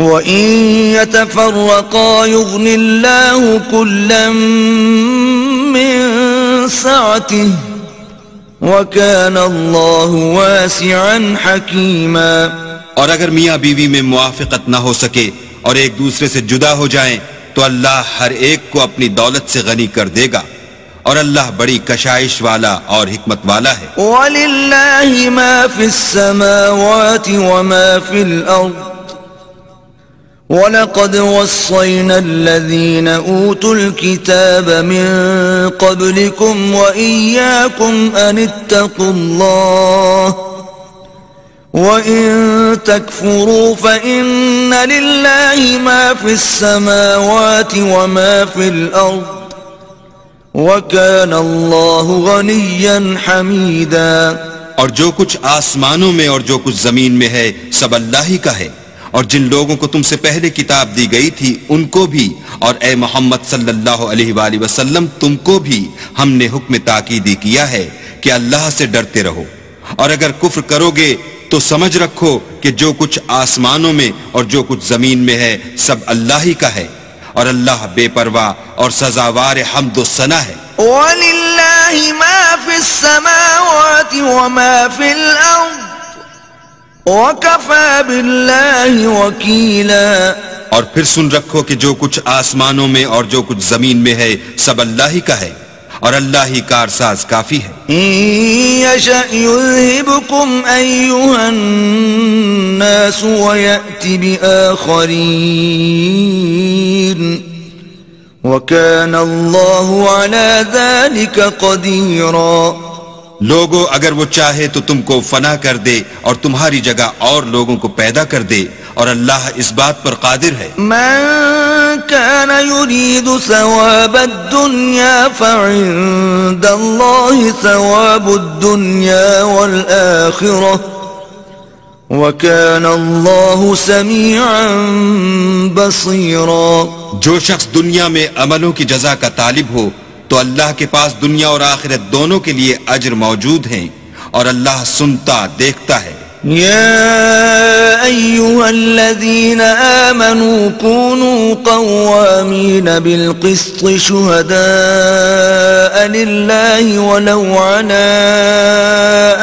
وَإِن يَتَفَرَّقَا يُغْنِ اللَّهُ كُلًّا مِّن سَعَتِهِ وَكَانَ اللَّهُ وَاسِعًا حَكِيمًا۔ اور اگر میاں بیوی میں موافقت نہ ہو سکے اور ایک دوسرے سے جدا ہو جائیں تو اللہ ہر ایک کو اپنی دولت سے غنی کر دے گا، اور اللہ بڑی کشائش والا اور حکمت والا ہے۔ وَلِلَّهِ مَا فِي السَّمَاوَاتِ وَمَا فِي الْأَرْضِ وَلَقَدْ وَصَّيْنَا الَّذِينَ أُوتُوا الْكِتَابَ مِنْ قَبْلِكُمْ وَإِيَّاكُمْ أَنِ اتَّقُوا اللَّهَ وَإِن تَكْفُرُوا فَإِنَّ لِلَّهِ مَا فِي السَّمَاوَاتِ وَمَا فِي الْأَرْضِ وَكَانَ اللَّهُ غَنِيًّا حَمِيدًا۔ اور جو کچھ آسمانوں میں اور جو کچھ زمین میں ہے سب اللہ ہی کا ہے، اور جن لوگوں کو تم سے پہلے کتاب دی گئی تھی ان کو بھی، اور اے محمد صلی اللہ علیہ وآلہ وسلم تم کو بھی ہم نے حکم تاکیدی کیا ہے کہ اللہ سے ڈرتے رہو، اور اگر کفر کرو گے تو سمجھ رکھو کہ جو کچھ آسمانوں میں اور جو کچھ زمین میں ہے سب اللہ ہی کا ہے، اور اللہ بے پرواہ اور سزاوار حمد و ثنا ہے۔ وَلِلَّهِ مَا فِي السَّمَاوَاتِ وَمَا فِي الْأَرْضِ وَكَفَى بِاللَّهِ وَكِيلًا۔ اور پھر سن رکھو کہ جو کچھ آسمانوں میں اور جو کچھ زمین میں ہے سب اللہ ہی کا ہے، اور اللہ ہی کارساز کافی ہے۔ إِن يَشَأْ يُذْهِبْكُمْ أَيُّهَا النَّاسُ وَيَأْتِ بِآخَرِينَ وَكَانَ اللَّهُ عَلَى ذَلِكَ قَدِيرًا۔ لوگو اگر وہ چاہے تو تم کو فنا کر دے اور تمہاری جگہ اور لوگوں کو پیدا کر دے، اور اللہ اس بات پر قادر ہے۔ من كان يريد ثواب الدنيا فعند الله ثواب الدنيا والآخرة وكان الله سميعا بصيرا۔ جو شخص دنیا میں عملوں کی جزا کا طالب ہو تو اللہ کے پاس دنیا اور آخرت دونوں کے لیے اجر موجود ہیں، اور اللہ سنتا دیکھتا ہے۔ يا أيها الذين آمنوا كونوا قوامين بالقسط شهداء لله ولو على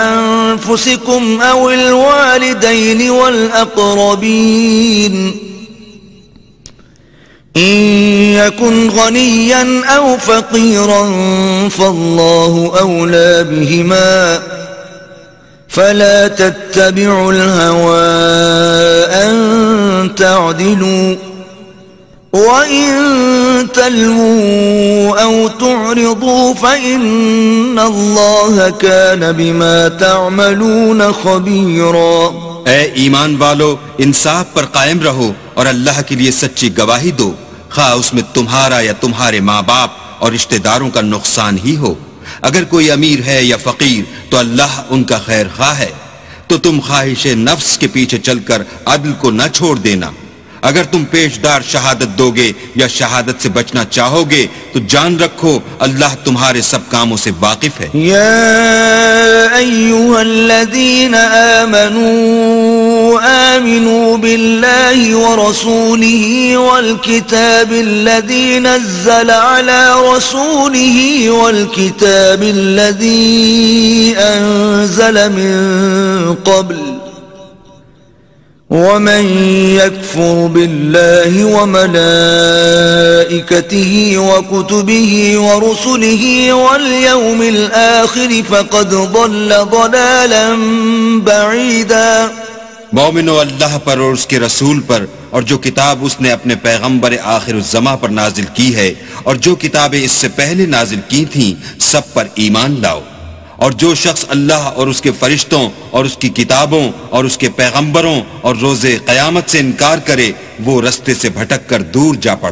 أنفسكم أو الوالدين والأقربين إن يكن غنيا أو فقيرا فالله أولى بهما فلا تتبعوا الهوى أن تعدلوا وإن تلووا أو تعرضوا فإن الله كان بما تعملون خبيرا۔ اے ایمان والو، انصاف پر قائم رہو اور اللہ کے لیے سچی گواہی دو، خواہ اس میں تمہارا یا تمہارے ماں باپ اور رشتہ داروں کا نقصان ہی ہو۔ اگر کوئی امیر ہے یا فقیر تو اللہ ان کا خیر خواہ ہے، تو تم خواہش نفس کے پیچھے چل کر عدل کو نہ چھوڑ دینا۔ اگر تم پیشدار شہادت دو گے یا شہادت سے بچنا چاہو گے تو جان رکھو اللہ تمہارے سب کاموں سے واقف ہے۔ یا ایھا الذین آمنوا باللہ ورسولہ والکتاب الذی نزل علی رسولہ والکتاب الذی انزل من قبل ومن يكفر بالله وملائكته وكتبه ورسله واليوم الآخر فقد ضل ضلالا بعيدا۔ مومنو، اللہ پر اور اس کے رسول پر اور جو کتاب اس نے اپنے پیغمبر آخر الزماں پر نازل کی ہے اور جو کتابیں اس سے پہلے نازل کی تھیں سب پر ایمان لاؤ، اور جو شخص اللہ اور اس کے فرشتوں اور اس کی کتابوں اور اس کے پیغمبروں اور روز قیامت سے انکار کرے وہ رستے سے بھٹک کر دور جا پڑا۔